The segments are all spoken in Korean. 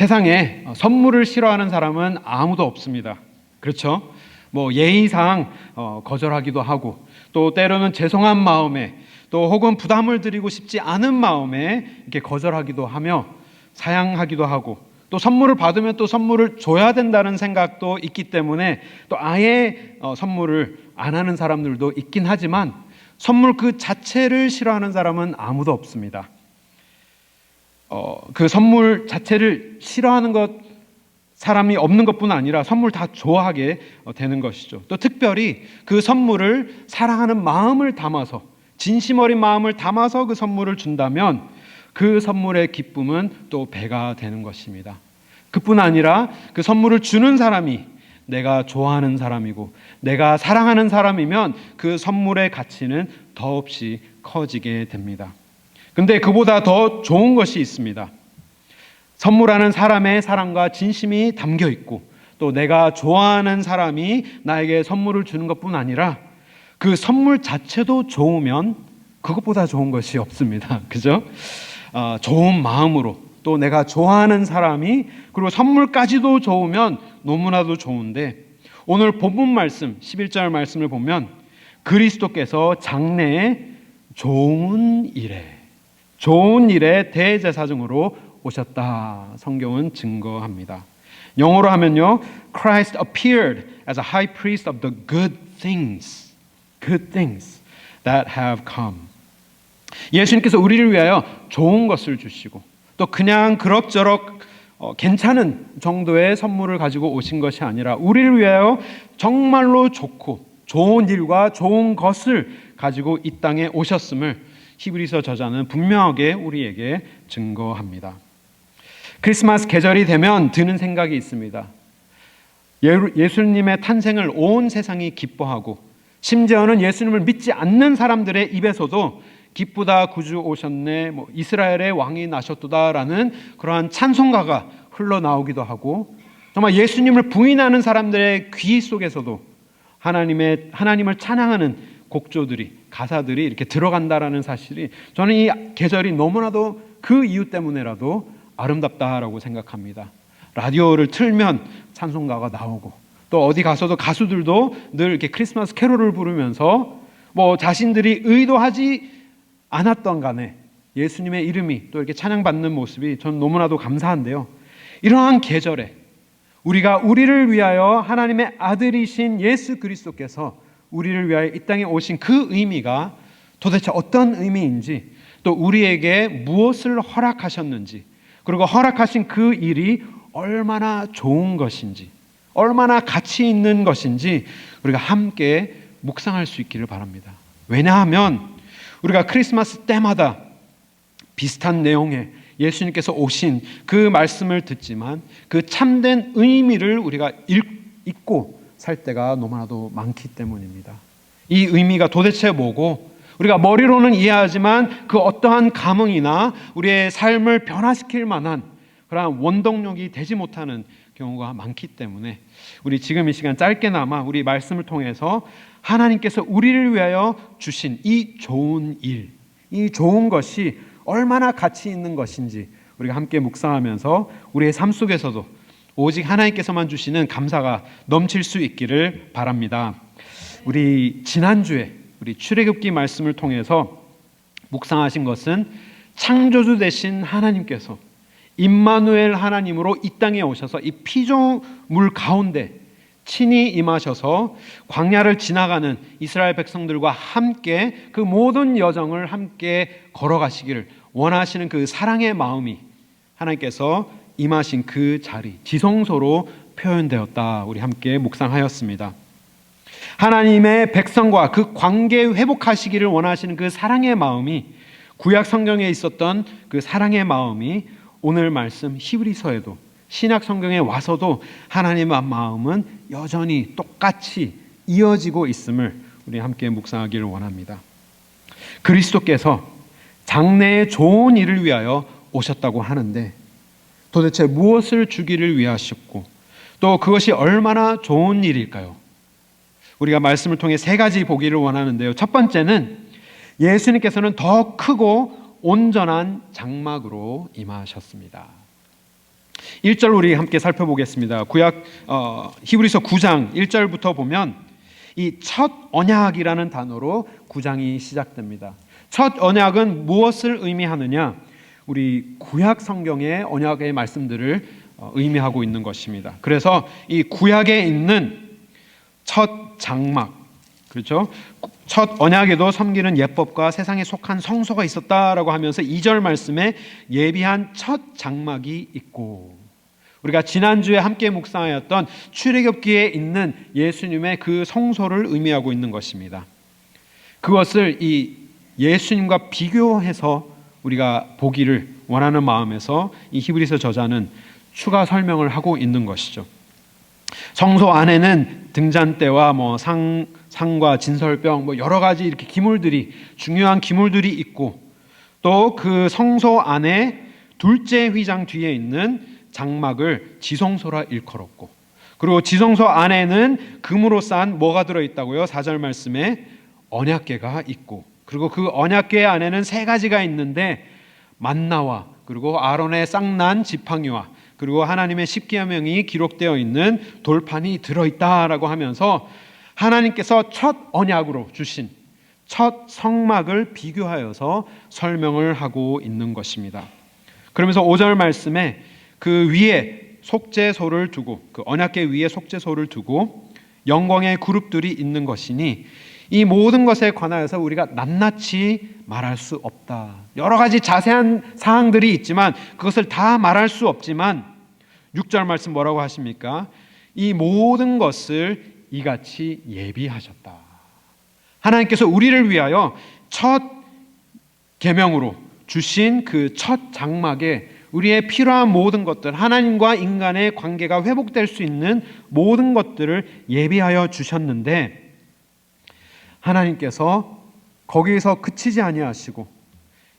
세상에 선물을 싫어하는 사람은 아무도 없습니다. 그렇죠? 예의상 거절하기도 하고, 또 때로는 죄송한 마음에, 또 혹은 부담을 드리고 싶지 않은 마음에 이렇게 거절하기도 하며 사양하기도 하고, 또 선물을 받으면 또 선물을 줘야 된다는 생각도 있기 때문에 또 아예 선물을 안 하는 사람들도 있긴 하지만, 선물 그 자체를 싫어하는 사람은 아무도 없습니다. 그 선물 자체를 싫어하는 사람이 없는 것뿐 아니라 선물 다 좋아하게 되는 것이죠. 또 특별히 그 선물을 사랑하는 마음을 담아서, 진심 어린 마음을 담아서 그 선물을 준다면 그 선물의 기쁨은 또 배가 되는 것입니다. 그뿐 아니라 그 선물을 주는 사람이 내가 좋아하는 사람이고 내가 사랑하는 사람이면 그 선물의 가치는 더없이 커지게 됩니다. 근데 그보다 더 좋은 것이 있습니다. 선물하는 사람의 사랑과 진심이 담겨 있고, 또 내가 좋아하는 사람이 나에게 선물을 주는 것뿐 아니라 그 선물 자체도 좋으면 그것보다 좋은 것이 없습니다. 그죠? 좋은 마음으로, 또 내가 좋아하는 사람이, 그리고 선물까지도 좋으면 너무나도 좋은데, 오늘 본문 말씀 11절 말씀을 보면 그리스도께서 장래에 좋은 일에 대제사장으로 오셨다, 성경은 증거합니다. 영어로 하면요, Christ appeared as a high priest of the good things that have come. 예수님께서 우리를 위하여 좋은 것을 주시고, 또 그냥 그럭저럭 괜찮은 정도의 선물을 가지고 오신 것이 아니라 우리를 위하여 정말로 좋고 좋은 일과 좋은 것을 가지고 이 땅에 오셨음을 히브리서 저자는 분명하게 우리에게 증거합니다. 크리스마스 계절이 되면 드는 생각이 있습니다. 예수님의 탄생을 온 세상이 기뻐하고, 심지어는 예수님을 믿지 않는 사람들의 입에서도 기쁘다, 구주 오셨네, 이스라엘의 왕이 나셨도다라는 그러한 찬송가가 흘러나오기도 하고, 정말 예수님을 부인하는 사람들의 귀 속에서도 하나님을 찬양하는 곡조들이, 가사들이 이렇게 들어간다라는 사실이, 저는 이 계절이 너무나도 그 이유 때문에라도 아름답다라고 생각합니다. 라디오를 틀면 찬송가가 나오고, 또 어디 가서도 가수들도 늘 이렇게 크리스마스 캐롤을 부르면서 자신들이 의도하지 않았던 간에 예수님의 이름이 또 이렇게 찬양받는 모습이 저는 너무나도 감사한데요. 이러한 계절에 우리를 위하여 하나님의 아들이신 예수 그리스도께서 우리를 위하여 이 땅에 오신 그 의미가 도대체 어떤 의미인지, 또 우리에게 무엇을 허락하셨는지, 그리고 허락하신 그 일이 얼마나 좋은 것인지, 얼마나 가치 있는 것인지 우리가 함께 묵상할 수 있기를 바랍니다. 왜냐하면 우리가 크리스마스 때마다 비슷한 내용의 예수님께서 오신 그 말씀을 듣지만 그 참된 의미를 우리가 잊고 살 때가 너무나도 많기 때문입니다. 이 의미가 도대체 뭐고, 우리가 머리로는 이해하지만 그 어떠한 감흥이나 우리의 삶을 변화시킬 만한 그러한 원동력이 되지 못하는 경우가 많기 때문에 우리 지금 이 시간 짧게나마 우리 말씀을 통해서 하나님께서 우리를 위하여 주신 이 좋은 일, 이 좋은 것이 얼마나 가치 있는 것인지 우리가 함께 묵상하면서 우리의 삶 속에서도 오직 하나님께서만 주시는 감사가 넘칠 수 있기를 바랍니다. 우리 지난주에 우리 출애굽기 말씀을 통해서 묵상하신 것은 창조주 되신 하나님께서 임마누엘 하나님으로 이 땅에 오셔서 이 피조물 가운데 친히 임하셔서 광야를 지나가는 이스라엘 백성들과 함께 그 모든 여정을 함께 걸어가시기를 원하시는 그 사랑의 마음이 하나님께서 임하신 그 자리, 지성소로 표현되었다. 우리 함께 묵상하였습니다. 하나님의 백성과 그 관계 회복하시기를 원하시는 그 사랑의 마음이, 구약 성경에 있었던 그 사랑의 마음이 오늘 말씀 히브리서에도, 신약 성경에 와서도 하나님의 마음은 여전히 똑같이 이어지고 있음을 우리 함께 묵상하기를 원합니다. 그리스도께서 장래의 좋은 일을 위하여 오셨다고 하는데 도대체 무엇을 주기를 위하셨고, 또 그것이 얼마나 좋은 일일까요? 우리가 말씀을 통해 세 가지 보기를 원하는데요. 첫 번째는 예수님께서는 더 크고 온전한 장막으로 임하셨습니다. 1절 우리 함께 살펴보겠습니다. 구약 히브리서 9장 1절부터 보면 이 첫 언약이라는 단어로 9장이 시작됩니다. 첫 언약은 무엇을 의미하느냐? 우리 구약 성경의 언약의 말씀들을 의미하고 있는 것입니다. 그래서 이 구약에 있는 첫 장막, 그렇죠? 첫 언약에도 섬기는 예법과 세상에 속한 성소가 있었다라고 하면서 2절 말씀에 예비한 첫 장막이 있고, 우리가 지난주에 함께 묵상하였던 출애굽기에 있는 예수님의 그 성소를 의미하고 있는 것입니다. 그것을 이 예수님과 비교해서 우리가 보기를 원하는 마음에서 이 히브리서 저자는 추가 설명을 하고 있는 것이죠. 성소 안에는 등잔대와 상과 진설병 여러 가지 이렇게 기물들이, 중요한 기물들이 있고, 또 그 성소 안에 둘째 휘장 뒤에 있는 장막을 지성소라 일컬었고, 그리고 지성소 안에는 금으로 싼 뭐가 들어있다고요? 4절 말씀에 언약궤가 있고, 그리고 그 언약궤 안에는 세 가지가 있는데 만나와, 그리고 아론의 쌍난 지팡이와, 그리고 하나님의 십계명이 기록되어 있는 돌판이 들어있다라고 하면서 하나님께서 첫 언약으로 주신 첫 성막을 비교하여서 설명을 하고 있는 것입니다. 그러면서 5절 말씀에 그 위에 속죄소를 두고, 그 언약궤 위에 속죄소를 두고 영광의 그룹들이 있는 것이니 이 모든 것에 관하여서 우리가 낱낱이 말할 수 없다. 여러 가지 자세한 사항들이 있지만 그것을 다 말할 수 없지만 6절 말씀 뭐라고 하십니까? 이 모든 것을 이같이 예비하셨다. 하나님께서 우리를 위하여 첫 계명으로 주신 그 첫 장막에 우리의 필요한 모든 것들, 하나님과 인간의 관계가 회복될 수 있는 모든 것들을 예비하여 주셨는데, 하나님께서 거기에서 그치지 아니하시고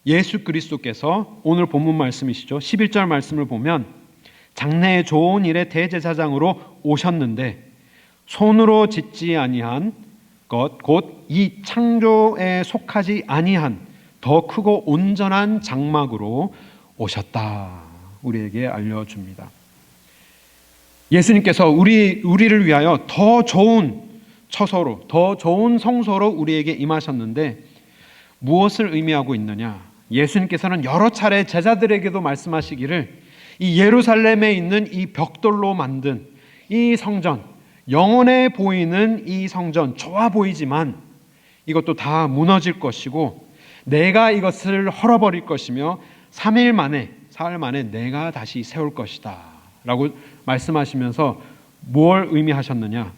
예수 그리스도께서 오늘 본문 말씀이시죠. 11절 말씀을 보면 장래의 좋은 일의 대제사장으로 오셨는데 손으로 짓지 아니한 것, 곧 이 창조에 속하지 아니한 더 크고 온전한 장막으로 오셨다. 우리에게 알려줍니다. 예수님께서 우리를 위하여 더 좋은 처소로, 더 좋은 성소로 우리에게 임하셨는데 무엇을 의미하고 있느냐? 예수님께서는 여러 차례 제자들에게도 말씀하시기를 이 예루살렘에 있는 이 벽돌로 만든 이 성전, 영원해 보이는 이 성전, 좋아 보이지만 이것도 다 무너질 것이고 내가 이것을 헐어버릴 것이며 3일 만에, 사흘 만에 내가 다시 세울 것이다 라고 말씀하시면서 뭘 의미하셨느냐?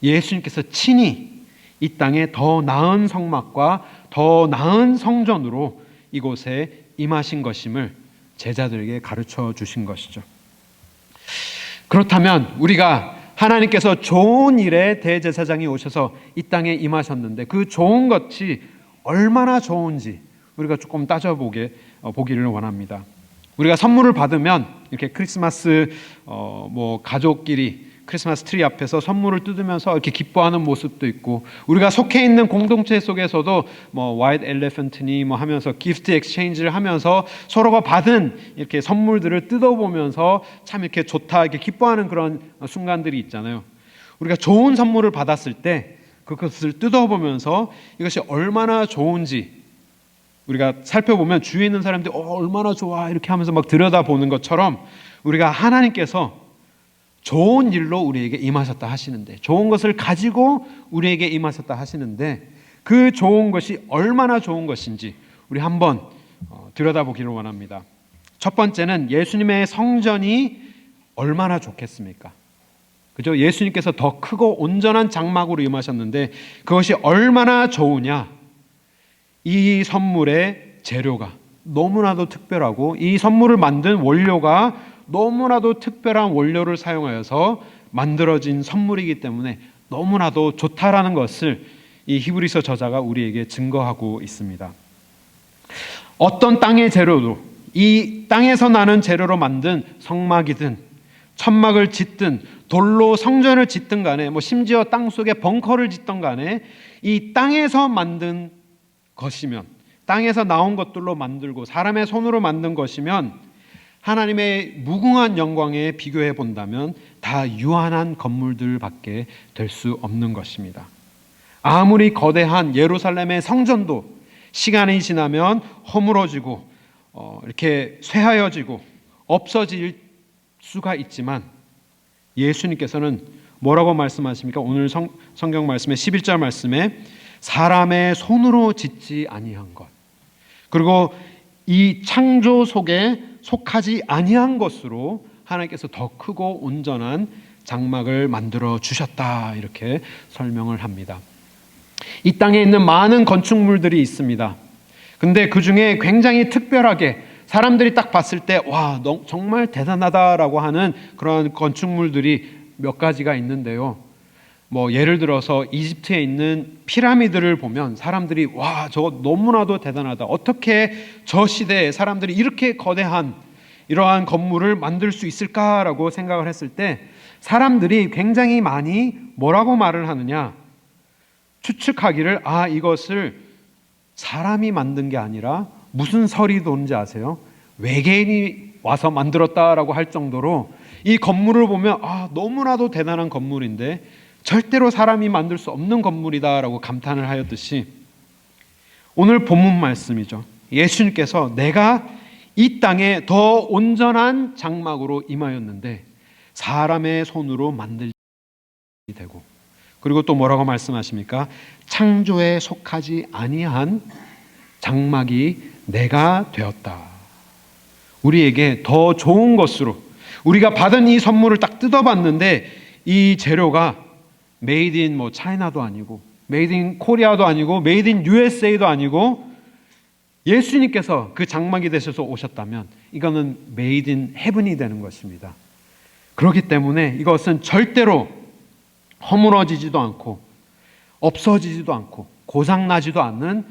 예수님께서 친히 이 땅에 더 나은 성막과 더 나은 성전으로 이곳에 임하신 것임을 제자들에게 가르쳐 주신 것이죠. 그렇다면 우리가 하나님께서 좋은 일에 대제사장이 오셔서 이 땅에 임하셨는데 그 좋은 것이 얼마나 좋은지 우리가 조금 보기를 원합니다. 우리가 선물을 받으면 이렇게 크리스마스 가족끼리 크리스마스 트리 앞에서 선물을 뜯으면서 이렇게 기뻐하는 모습도 있고, 우리가 속해 있는 공동체 속에서도 화이트 엘레펀트니 하면서 기프트 엑스체인지를 하면서 서로가 받은 이렇게 선물들을 뜯어보면서 참 이렇게 좋다, 이렇게 기뻐하는 그런 순간들이 있잖아요. 우리가 좋은 선물을 받았을 때 그것을 뜯어보면서 이것이 얼마나 좋은지 우리가 살펴보면 주위에 있는 사람들이 얼마나 좋아 이렇게 하면서 막 들여다보는 것처럼 우리가 하나님께서 좋은 일로 우리에게 임하셨다 하시는데, 좋은 것을 가지고 우리에게 임하셨다 하시는데 그 좋은 것이 얼마나 좋은 것인지 우리 한번 들여다보기를 원합니다. 첫 번째는 예수님의 성전이 얼마나 좋겠습니까? 그죠? 예수님께서 더 크고 온전한 장막으로 임하셨는데 그것이 얼마나 좋으냐? 이 선물의 재료가 너무나도 특별하고 이 선물을 만든 원료가 너무나도 특별한 원료를 사용하여서 만들어진 선물이기 때문에 너무나도 좋다라는 것을 이 히브리서 저자가 우리에게 증거하고 있습니다. 어떤 땅의 재료도, 이 땅에서 나는 재료로 만든 성막이든 천막을 짓든 돌로 성전을 짓든 간에 심지어 땅 속에 벙커를 짓든 간에 이 땅에서 만든 것이면, 땅에서 나온 것들로 만들고 사람의 손으로 만든 것이면 하나님의 무궁한 영광에 비교해 본다면 다 유한한 건물들밖에 될 수 없는 것입니다. 아무리 거대한 예루살렘의 성전도 시간이 지나면 허물어지고 이렇게 쇠하여지고 없어질 수가 있지만 예수님께서는 뭐라고 말씀하십니까? 오늘 성경 말씀의 11절 말씀에 사람의 손으로 짓지 아니한 것, 그리고 이 창조 속에 속하지 아니한 것으로 하나님께서 더 크고 온전한 장막을 만들어 주셨다, 이렇게 설명을 합니다. 이 땅에 있는 많은 건축물들이 있습니다. 근데 그 중에 굉장히 특별하게 사람들이 딱 봤을 때 와, 정말 대단하다라고 하는 그런 건축물들이 몇 가지가 있는데요. 예를 들어서 이집트에 있는 피라미드를 보면 사람들이 와, 저거 너무나도 대단하다. 어떻게 저 시대에 사람들이 이렇게 거대한 이러한 건물을 만들 수 있을까라고 생각을 했을 때 사람들이 굉장히 많이 뭐라고 말을 하느냐, 추측하기를 이것을 사람이 만든 게 아니라 무슨 설이 도는지 아세요? 외계인이 와서 만들었다라고 할 정도로 이 건물을 보면 너무나도 대단한 건물인데 절대로 사람이 만들 수 없는 건물이다라고 감탄을 하였듯이 오늘 본문 말씀이죠. 예수님께서 내가 이 땅에 더 온전한 장막으로 임하였는데 사람의 손으로 만들지 되고, 그리고 또 뭐라고 말씀하십니까? 창조에 속하지 아니한 장막이 내가 되었다. 우리에게 더 좋은 것으로 우리가 받은 이 선물을 딱 뜯어봤는데 이 재료가 메이드 인 차이나도 아니고 메이드 인 코리아도 아니고 메이드 인 USA도 아니고 예수님께서 그 장막이 되셔서 오셨다면 이거는 메이드 인 헤븐이 되는 것입니다. 그렇기 때문에 이것은 절대로 허물어지지도 않고 없어지지도 않고 고장나지도 않는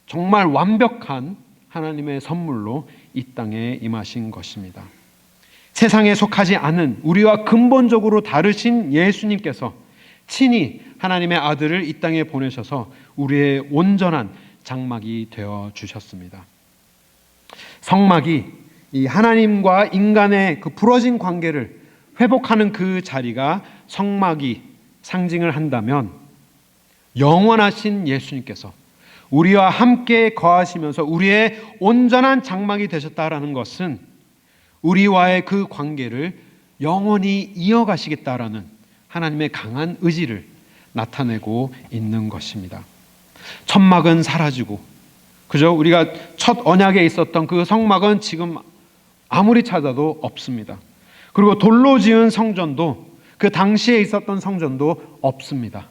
정말 완벽한 하나님의 선물로 이 땅에 임하신 것입니다. 세상에 속하지 않은 우리와 근본적으로 다르신 예수님께서 친히 하나님의 아들을 이 땅에 보내셔서 우리의 온전한 장막이 되어 주셨습니다. 성막이 이 하나님과 인간의 그 부러진 관계를 회복하는 그 자리가 성막이 상징을 한다면 영원하신 예수님께서 우리와 함께 거하시면서 우리의 온전한 장막이 되셨다라는 것은 우리와의 그 관계를 영원히 이어가시겠다라는 하나님의 강한 의지를 나타내고 있는 것입니다. 천막은 사라지고, 그죠? 우리가 첫 언약에 있었던 그 성막은 지금 아무리 찾아도 없습니다. 그리고 돌로 지은 성전도, 그 당시에 있었던 성전도 없습니다.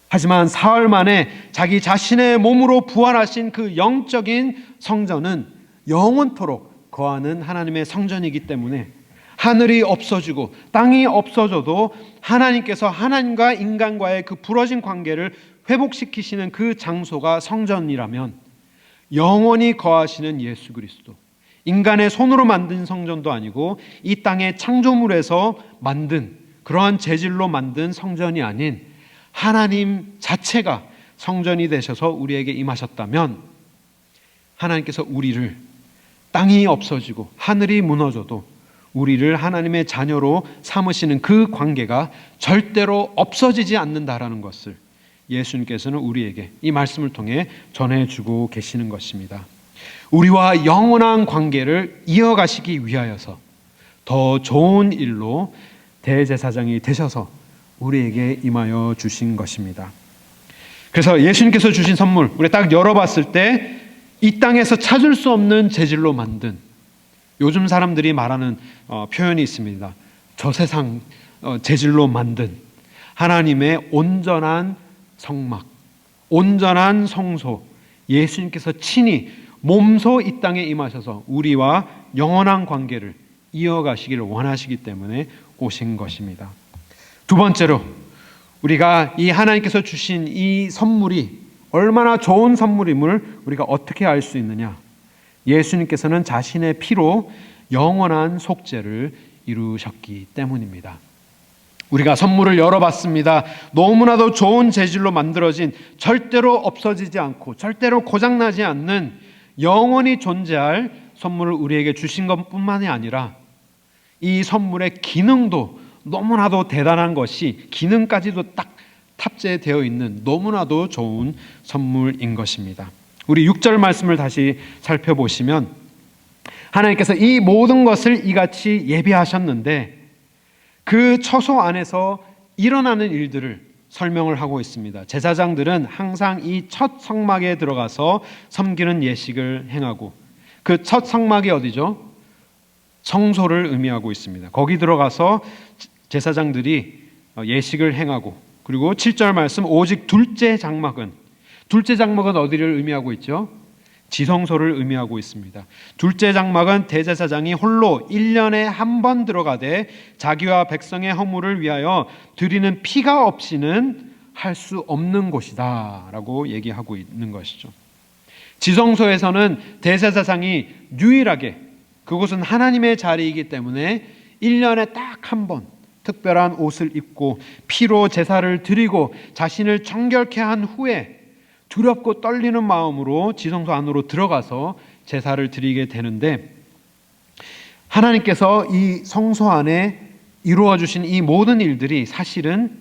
하지만 사흘 만에 자기 자신의 몸으로 부활하신 그 영적인 성전은 영원토록 거하는 하나님의 성전이기 때문에 하늘이 없어지고 땅이 없어져도 하나님께서 하나님과 인간과의 그 부러진 관계를 회복시키시는 그 장소가 성전이라면 영원히 거하시는 예수 그리스도, 인간의 손으로 만든 성전도 아니고 이 땅의 창조물에서 만든 그러한 재질로 만든 성전이 아닌 하나님 자체가 성전이 되셔서 우리에게 임하셨다면 하나님께서 우리를 땅이 없어지고 하늘이 무너져도 우리를 하나님의 자녀로 삼으시는 그 관계가 절대로 없어지지 않는다라는 것을 예수님께서는 우리에게 이 말씀을 통해 전해주고 계시는 것입니다. 우리와 영원한 관계를 이어가시기 위하여서 더 좋은 일로 대제사장이 되셔서 우리에게 임하여 주신 것입니다. 그래서 예수님께서 주신 선물, 우리 딱 열어봤을 때 이 땅에서 찾을 수 없는 재질로 만든, 요즘 사람들이 말하는 표현이 있습니다. 저 세상 재질로 만든 하나님의 온전한 성막, 온전한 성소, 예수님께서 친히 몸소 이 땅에 임하셔서 우리와 영원한 관계를 이어가시기를 원하시기 때문에 오신 것입니다. 두 번째로 우리가 이 하나님께서 주신 이 선물이 얼마나 좋은 선물임을 우리가 어떻게 알 수 있느냐? 예수님께서는 자신의 피로 영원한 속죄를 이루셨기 때문입니다. 우리가 선물을 열어봤습니다. 너무나도 좋은 재질로 만들어진, 절대로 없어지지 않고 절대로 고장나지 않는 영원히 존재할 선물을 우리에게 주신 것뿐만이 아니라 이 선물의 기능도 너무나도 대단한 것이 기능까지도 딱 탑재되어 있는 너무나도 좋은 선물인 것입니다. 우리 6절 말씀을 다시 살펴보시면 하나님께서 이 모든 것을 이같이 예비하셨는데 그 처소 안에서 일어나는 일들을 설명을 하고 있습니다. 제사장들은 항상 이 첫 성막에 들어가서 섬기는 예식을 행하고 그 첫 성막이 어디죠? 성소를 의미하고 있습니다. 거기 들어가서 제사장들이 예식을 행하고 그리고 7절 말씀 오직 둘째 장막은 어디를 의미하고 있죠? 지성소를 의미하고 있습니다. 둘째 장막은 대제사장이 홀로 1년에 한 번 들어가되 자기와 백성의 허물을 위하여 드리는 피가 없이는 할 수 없는 곳이다 라고 얘기하고 있는 것이죠. 지성소에서는 대제사장이 유일하게 그곳은 하나님의 자리이기 때문에 1년에 딱 한 번 특별한 옷을 입고 피로 제사를 드리고 자신을 정결케 한 후에 두렵고 떨리는 마음으로 지성소 안으로 들어가서 제사를 드리게 되는데 하나님께서 이 성소 안에 이루어 주신 이 모든 일들이 사실은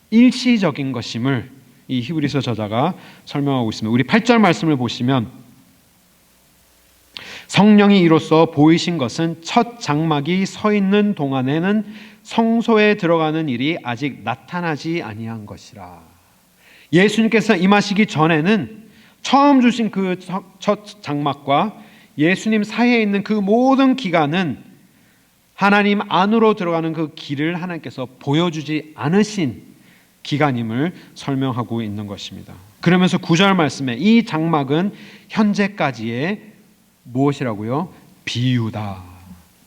일시적인 것임을 이 히브리서 저자가 설명하고 있습니다. 우리 8절 말씀을 보시면 성령이 이로써 보이신 것은 첫 장막이 서 있는 동안에는 성소에 들어가는 일이 아직 나타나지 아니한 것이라. 예수님께서 임하시기 전에는 처음 주신 그 첫 장막과 예수님 사이에 있는 그 모든 기간은 하나님 안으로 들어가는 그 길을 하나님께서 보여주지 않으신 기간임을 설명하고 있는 것입니다. 그러면서 9절 말씀에 이 장막은 현재까지의 무엇이라고요? 비유다.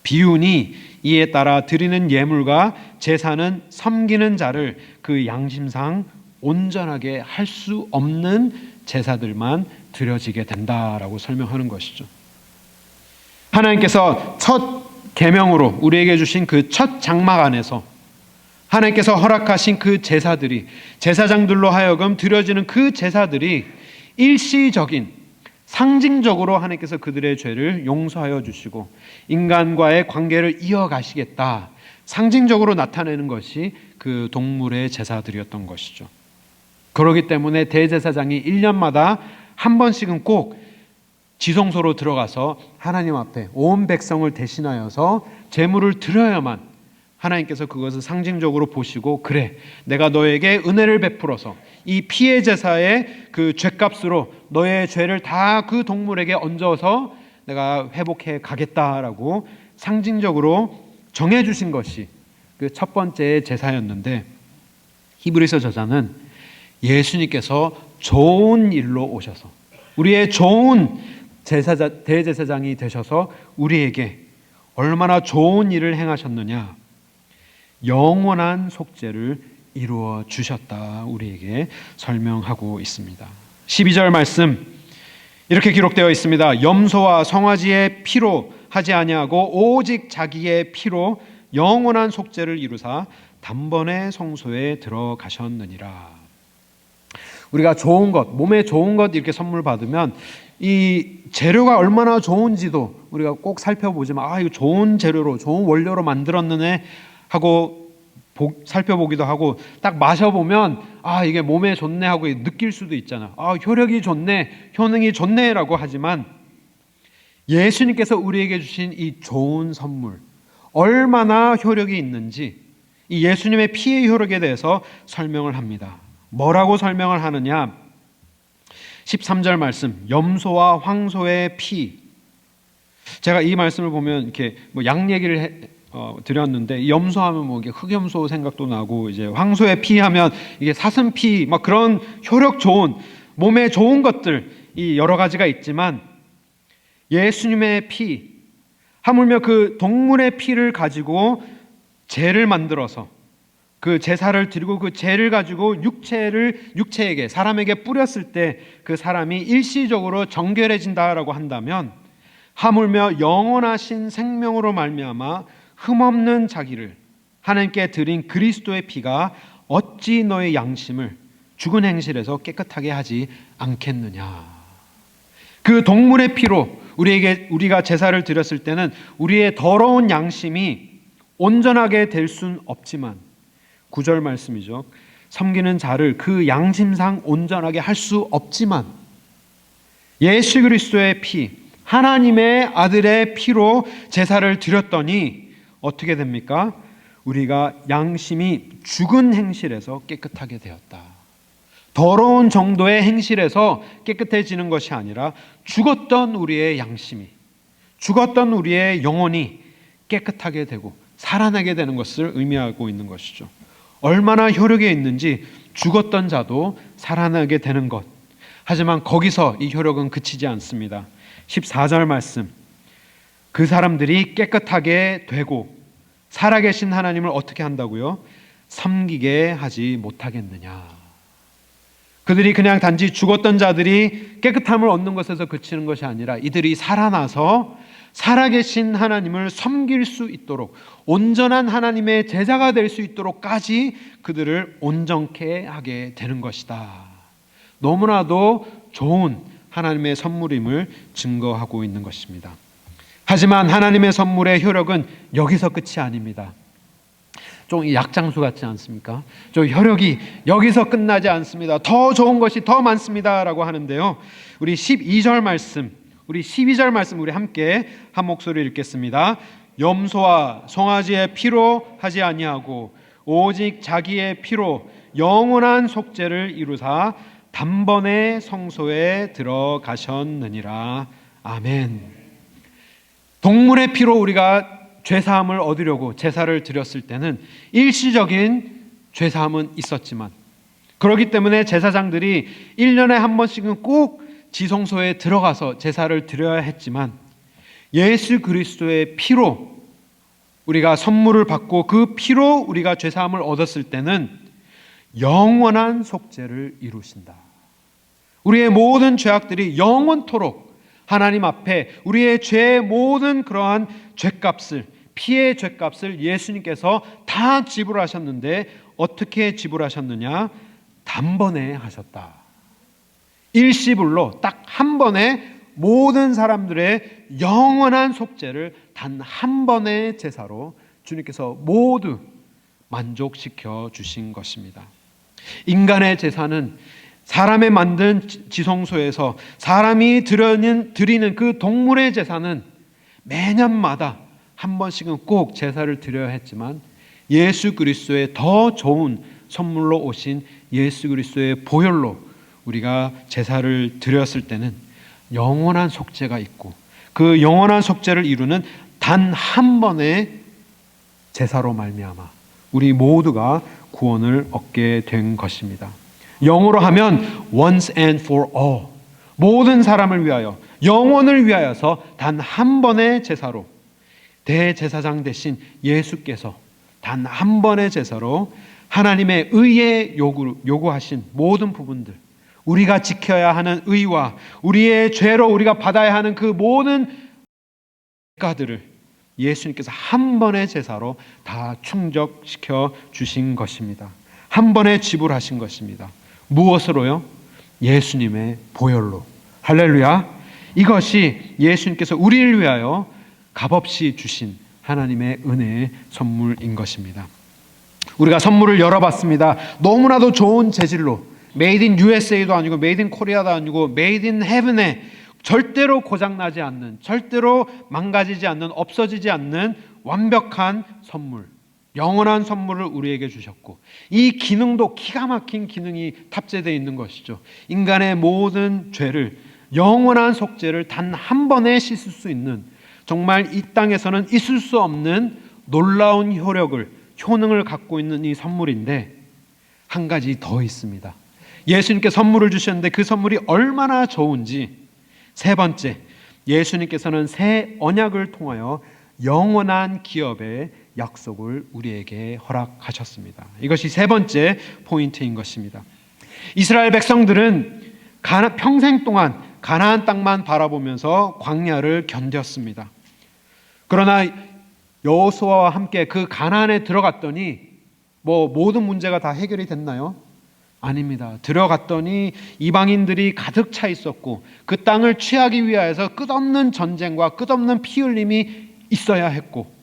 비유니 이에 따라 드리는 예물과 제사는 섬기는 자를 그 양심상 온전하게 할 수 없는 제사들만 드려지게 된다라고 설명하는 것이죠. 하나님께서 첫 계명으로 우리에게 주신 그 첫 장막 안에서 하나님께서 허락하신 그 제사들이 제사장들로 하여금 드려지는 그 제사들이 일시적인 상징적으로 하나님께서 그들의 죄를 용서하여 주시고 인간과의 관계를 이어가시겠다 상징적으로 나타내는 것이 그 동물의 제사들이었던 것이죠. 그렇기 때문에 대제사장이 1년마다 한 번씩은 꼭 지성소로 들어가서 하나님 앞에 온 백성을 대신하여서 제물을 드려야만 하나님께서 그것을 상징적으로 보시고 그래 내가 너에게 은혜를 베풀어서 이 피의 제사의 그 죄값으로 너의 죄를 다 그 동물에게 얹어서 내가 회복해 가겠다라고 상징적으로 정해주신 것이 그 첫 번째 제사였는데 히브리서 저자는 예수님께서 좋은 일로 오셔서 우리의 좋은 대제사장이 되셔서 우리에게 얼마나 좋은 일을 행하셨느냐 영원한 속죄를 이루어 주셨다 우리에게 설명하고 있습니다. 12절 말씀 이렇게 기록되어 있습니다. 염소와 송아지의 피로 하지 아니하고 오직 자기의 피로 영원한 속죄를 이루사 단번에 성소에 들어가셨느니라. 우리가 좋은 것, 몸에 좋은 것 이렇게 선물 받으면 이 재료가 얼마나 좋은지도 우리가 꼭 살펴보지만 이거 좋은 재료로 좋은 원료로 만들었느네 하고 살펴보기도 하고 딱 마셔보면 이게 몸에 좋네 하고 느낄 수도 있잖아. 효력이 좋네, 효능이 좋네라고 하지만 예수님께서 우리에게 주신 이 좋은 선물 얼마나 효력이 있는지 이 예수님의 피의 효력에 대해서 설명을 합니다. 뭐라고 설명을 하느냐? 13절 말씀 염소와 황소의 피. 제가 이 말씀을 보면 이렇게 양 얘기를 드렸는데 염소하면 이게 흑염소 생각도 나고 이제 황소의 피 하면 이게 사슴 피 그런 효력 좋은 몸에 좋은 것들 이 여러 가지가 있지만 예수님의 피 하물며 그 동물의 피를 가지고 제를 만들어서 그 제사를 드리고 그 제를 가지고 육체에게 사람에게 뿌렸을 때 그 사람이 일시적으로 정결해진다라고 한다면 하물며 영원하신 생명으로 말미암아 흠없는 자기를 하나님께 드린 그리스도의 피가 어찌 너의 양심을 죽은 행실에서 깨끗하게 하지 않겠느냐. 그 동물의 피로 우리가 제사를 드렸을 때는 우리의 더러운 양심이 온전하게 될 수는 없지만 9절 말씀이죠. 섬기는 자를 그 양심상 온전하게 할 수 없지만 예수 그리스도의 피, 하나님의 아들의 피로 제사를 드렸더니 어떻게 됩니까? 우리가 양심이 죽은 행실에서 깨끗하게 되었다. 더러운 정도의 행실에서 깨끗해지는 것이 아니라 죽었던 우리의 양심이, 죽었던 우리의 영혼이 깨끗하게 되고 살아나게 되는 것을 의미하고 있는 것이죠. 얼마나 효력이 있는지 죽었던 자도 살아나게 되는 것. 하지만 거기서 이 효력은 그치지 않습니다. 14절 말씀, 그 사람들이 깨끗하게 되고 살아계신 하나님을 어떻게 한다고요? 섬기게 하지 못하겠느냐. 그들이 그냥 단지 죽었던 자들이 깨끗함을 얻는 것에서 그치는 것이 아니라 이들이 살아나서 살아계신 하나님을 섬길 수 있도록, 온전한 하나님의 제자가 될 수 있도록까지 그들을 온전케 하게 되는 것이다. 너무나도 좋은 하나님의 선물임을 증거하고 있는 것입니다. 하지만 하나님의 선물의 효력은 여기서 끝이 아닙니다. 좀 약장수 같지 않습니까? 저 효력이 여기서 끝나지 않습니다. 더 좋은 것이 더 많습니다 라고 하는데요, 우리 12절 말씀 우리 함께 한 목소리 읽겠습니다. 염소와 송아지의 피로 하지 아니하고 오직 자기의 피로 영원한 속죄를 이루사 단번에 성소에 들어가셨느니라. 아멘. 동물의 피로 우리가 죄사함을 얻으려고 제사를 드렸을 때는 일시적인 죄사함은 있었지만, 그렇기 때문에 제사장들이 1년에 한 번씩은 꼭 지성소에 들어가서 제사를 드려야 했지만, 예수 그리스도의 피로 우리가 선물을 받고 그 피로 우리가 죄사함을 얻었을 때는 영원한 속죄를 이루신다. 우리의 모든 죄악들이 영원토록 하나님 앞에 우리의 죄의 모든 그러한 죄값을, 피의 죄값을 예수님께서 다 지불하셨는데 어떻게 지불하셨느냐? 단번에 하셨다. 일시불로 딱 한 번에 모든 사람들의 영원한 속죄를 단 한 번의 제사로 주님께서 모두 만족시켜 주신 것입니다. 인간의 제사는 사람의 만든 지성소에서 사람이 드리는 그 동물의 제사는 매년마다 한 번씩은 꼭 제사를 드려야 했지만, 예수 그리스도의 더 좋은 선물로 오신 예수 그리스도의 보혈로 우리가 제사를 드렸을 때는 영원한 속죄가 있고, 그 영원한 속죄를 이루는 단 한 번의 제사로 말미암아 우리 모두가 구원을 얻게 된 것입니다. 영어로 하면 once and for all, 모든 사람을 위하여, 영원을 위하여서 단 한 번의 제사로, 대제사장 되신 예수께서 단 한 번의 제사로 하나님의 의에 요구하신 모든 부분들, 우리가 지켜야 하는 의와 우리의 죄로 우리가 받아야 하는 그 모든 대가들을 예수님께서 한 번의 제사로 다 충족시켜 주신 것입니다. 한 번에 지불하신 것입니다. 무엇으로요? 예수님의 보혈로. 할렐루야. 이것이 예수님께서 우리를 위하여 값없이 주신 하나님의 은혜의 선물인 것입니다. 우리가 선물을 열어봤습니다. 너무나도 좋은 재질로, 메이드 인 USA도 아니고 메이드 인 코리아도 아니고 메이드 인 헤븐에 절대로 고장나지 않는, 절대로 망가지지 않는, 없어지지 않는 완벽한 선물, 영원한 선물을 우리에게 주셨고, 이 기능도 기가 막힌 기능이 탑재되어 있는 것이죠. 인간의 모든 죄를, 영원한 속죄를 단 한 번에 씻을 수 있는, 정말 이 땅에서는 있을 수 없는 놀라운 효능을 갖고 있는 이 선물인데, 한 가지 더 있습니다. 예수님께 선물을 주셨는데 그 선물이 얼마나 좋은지, 세 번째, 예수님께서는 새 언약을 통하여 영원한 기업의 약속을 우리에게 허락하셨습니다. 이것이 세 번째 포인트인 것입니다. 이스라엘 백성들은 평생 동안 가나안 땅만 바라보면서 광야를 견뎠습니다. 그러나 여호수아와 함께 그 가나안에 들어갔더니 모든 문제가 다 해결이 됐나요? 아닙니다. 들어갔더니 이방인들이 가득 차 있었고 그 땅을 취하기 위하여서 끝없는 전쟁과 끝없는 피 흘림이 있어야 했고,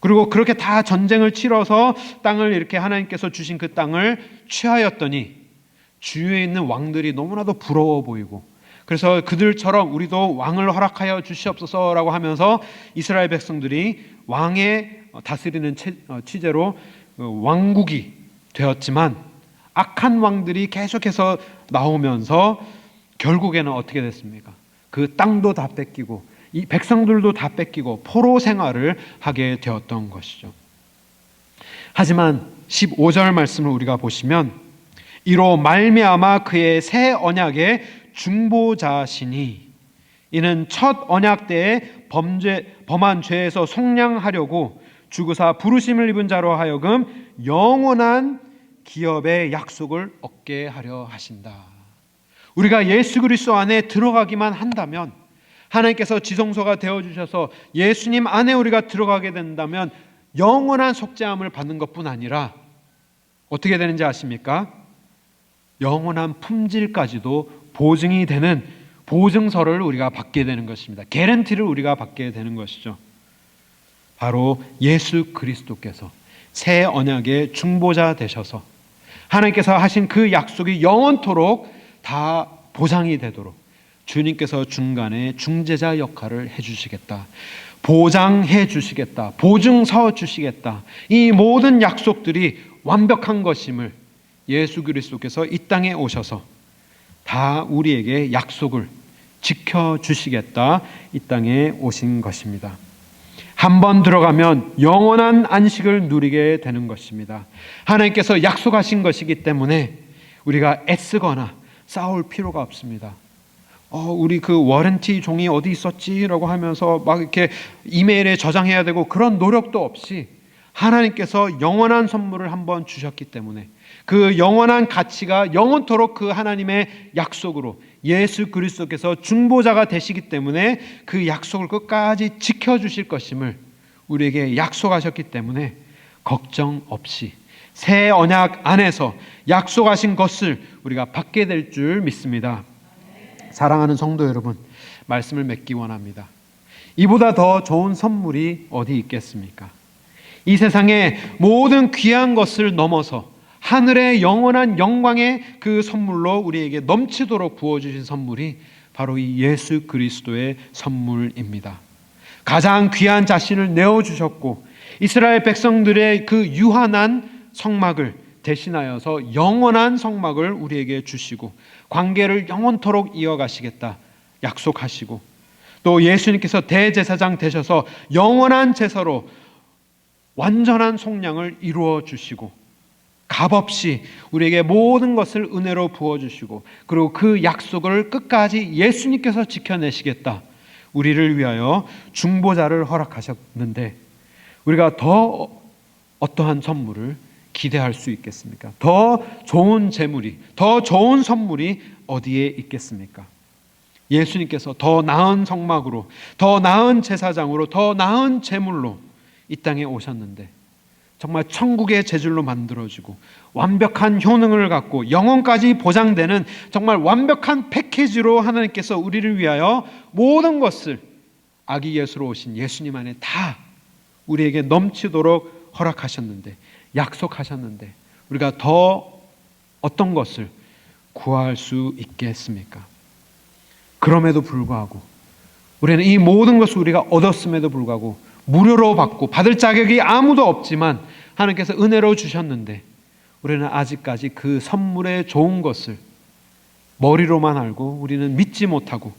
그리고 그렇게 다 전쟁을 치러서 땅을 이렇게 하나님께서 주신 그 땅을 취하였더니 주위에 있는 왕들이 너무나도 부러워 보이고, 그래서 그들처럼 우리도 왕을 허락하여 주시옵소서라고 하면서 이스라엘 백성들이 왕의 다스리는 취재로 왕국이 되었지만, 악한 왕들이 계속해서 나오면서 결국에는 어떻게 됐습니까? 그 땅도 다 뺏기고 이 백성들도 다 뺏기고 포로 생활을 하게 되었던 것이죠. 하지만 15절 말씀을 우리가 보시면, 이로 말미암아 그의 새 언약의 중보자시니 이는 첫 언약 때에 범한 죄에서 속량하려고 주구사 부르심을 입은 자로 하여금 영원한 기업의 약속을 얻게 하려 하신다. 우리가 예수 그리스도 안에 들어가기만 한다면, 하나님께서 지성소가 되어주셔서 예수님 안에 우리가 들어가게 된다면 영원한 속죄함을 받는 것뿐 아니라 어떻게 되는지 아십니까? 영원한 품질까지도 보증이 되는 보증서를 우리가 받게 되는 것입니다. 개런티를 우리가 받게 되는 것이죠. 바로 예수 그리스도께서 새 언약의 중보자 되셔서 하나님께서 하신 그 약속이 영원토록 다 보장이 되도록 주님께서 중간에 중재자 역할을 해주시겠다, 보장해 주시겠다, 보증서 주시겠다, 이 모든 약속들이 완벽한 것임을 예수 그리스도께서 이 땅에 오셔서 다 우리에게 약속을 지켜주시겠다 이 땅에 오신 것입니다. 한번 들어가면 영원한 안식을 누리게 되는 것입니다. 하나님께서 약속하신 것이기 때문에 우리가 애쓰거나 싸울 필요가 없습니다. 우리 그 워런티 종이 어디 있었지라고 하면서 막 이렇게 이메일에 저장해야 되고 그런 노력도 없이 하나님께서 영원한 선물을 한번 주셨기 때문에 그 영원한 가치가 영원토록 그 하나님의 약속으로 예수 그리스도께서 중보자가 되시기 때문에 그 약속을 끝까지 지켜주실 것임을 우리에게 약속하셨기 때문에 걱정 없이 새 언약 안에서 약속하신 것을 우리가 받게 될 줄 믿습니다. 사랑하는 성도 여러분, 말씀을 맺기 원합니다. 이보다 더 좋은 선물이 어디 있겠습니까? 이 세상의 모든 귀한 것을 넘어서 하늘의 영원한 영광의 그 선물로 우리에게 넘치도록 부어주신 선물이 바로 이 예수 그리스도의 선물입니다. 가장 귀한 자신을 내어주셨고 이스라엘 백성들의 그 유한한 성막을 대신하여서 영원한 성막을 우리에게 주시고 관계를 영원토록 이어가시겠다 약속하시고, 또 예수님께서 대제사장 되셔서 영원한 제사로 완전한 속량을 이루어 주시고 값없이 우리에게 모든 것을 은혜로 부어주시고, 그리고 그 약속을 끝까지 예수님께서 지켜내시겠다 우리를 위하여 중보자를 허락하셨는데, 우리가 더 어떠한 선물을 기대할 수 있겠습니까? 더 좋은 재물이, 더 좋은 선물이 어디에 있겠습니까? 예수님께서 더 나은 성막으로, 더 나은 제사장으로, 더 나은 제물로 이 땅에 오셨는데 정말 천국의 재질로 만들어지고 완벽한 효능을 갖고 영원까지 보장되는 정말 완벽한 패키지로 하나님께서 우리를 위하여 모든 것을 아기 예수로 오신 예수님 안에 다 우리에게 넘치도록 허락하셨는데, 약속하셨는데 우리가 더 어떤 것을 구할 수 있겠습니까? 그럼에도 불구하고 우리는 이 모든 것을 우리가 얻었음에도 불구하고 무료로 받고 받을 자격이 아무도 없지만 하나님께서 은혜로 주셨는데 우리는 아직까지 그 선물의 좋은 것을 머리로만 알고 우리는 믿지 못하고,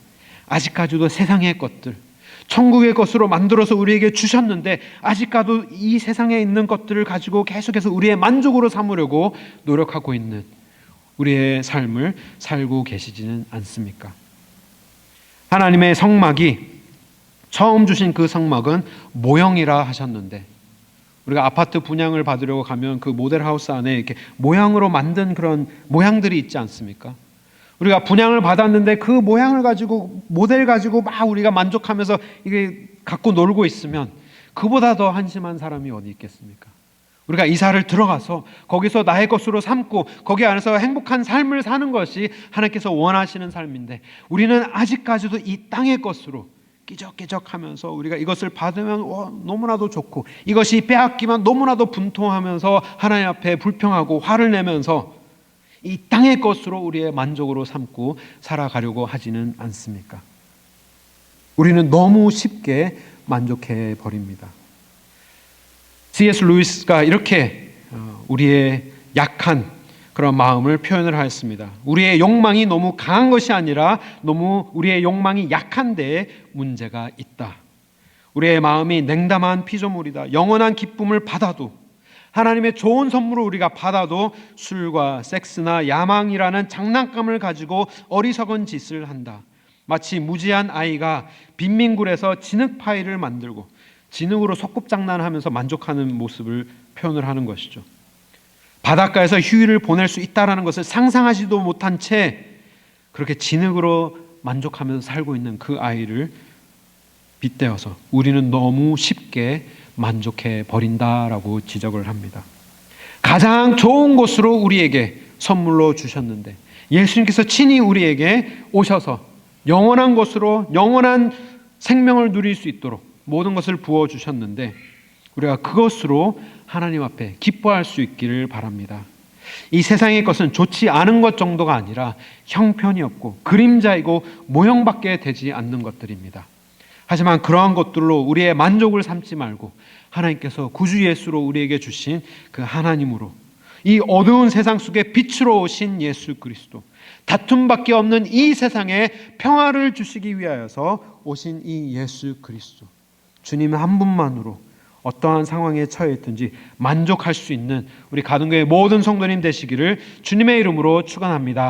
아직까지도 세상의 것들, 천국의 것으로 만들어서 우리에게 주셨는데 아직까지도 이 세상에 있는 것들을 가지고 계속해서 우리의 만족으로 삼으려고 노력하고 있는 우리의 삶을 살고 계시지는 않습니까? 하나님의 성막이, 처음 주신 그 성막은 모형이라 하셨는데, 우리가 아파트 분양을 받으려고 가면 그 모델하우스 안에 이렇게 모양으로 만든 그런 모양들이 있지 않습니까? 우리가 분양을 받았는데 그 모양을 가지고, 모델 가지고 막 우리가 만족하면서 이게 갖고 놀고 있으면 그보다 더 한심한 사람이 어디 있겠습니까? 우리가 이사를 들어가서 거기서 나의 것으로 삼고 거기 안에서 행복한 삶을 사는 것이 하나님께서 원하시는 삶인데, 우리는 아직까지도 이 땅의 것으로 끼적끼적하면서 우리가 이것을 받으면 너무나도 좋고 이것이 빼앗기면 너무나도 분통하면서 하나님 앞에 불평하고 화를 내면서 이 땅의 것으로 우리의 만족으로 삼고 살아가려고 하지는 않습니까? 우리는 너무 쉽게 만족해 버립니다. C.S. 루이스가 이렇게 우리의 약한 그런 마음을 표현을 하였습니다. 우리의 욕망이 너무 강한 것이 아니라 너무 우리의 욕망이 약한 데에 문제가 있다. 우리의 마음이 냉담한 피조물이다. 영원한 기쁨을 받아도, 하나님의 좋은 선물을 우리가 받아도 술과 섹스나 야망이라는 장난감을 가지고 어리석은 짓을 한다. 마치 무지한 아이가 빈민굴에서 진흙파이를 만들고 진흙으로 소꿉장난하면서 만족하는 모습을 표현을 하는 것이죠. 바닷가에서 휴일을 보낼 수 있다는 것을 상상하지도 못한 채 그렇게 진흙으로 만족하면서 살고 있는 그 아이를 빗대어서 우리는 너무 쉽게 만족해 버린다라고 지적을 합니다. 가장 좋은 곳으로 우리에게 선물로 주셨는데, 예수님께서 친히 우리에게 오셔서 영원한 것으로 영원한 생명을 누릴 수 있도록 모든 것을 부어주셨는데, 우리가 그것으로 하나님 앞에 기뻐할 수 있기를 바랍니다. 이 세상의 것은 좋지 않은 것 정도가 아니라 형편이 없고 그림자이고 모형밖에 되지 않는 것들입니다. 하지만 그러한 것들로 우리의 만족을 삼지 말고 하나님께서 구주 예수로 우리에게 주신 그 하나님으로, 이 어두운 세상 속에 빛으로 오신 예수 그리스도, 다툼밖에 없는 이 세상에 평화를 주시기 위하여서 오신 이 예수 그리스도, 주님 한 분만으로 어떠한 상황에 처해 있든지 만족할 수 있는 우리 가든교회 모든 성도님 되시기를 주님의 이름으로 축원합니다.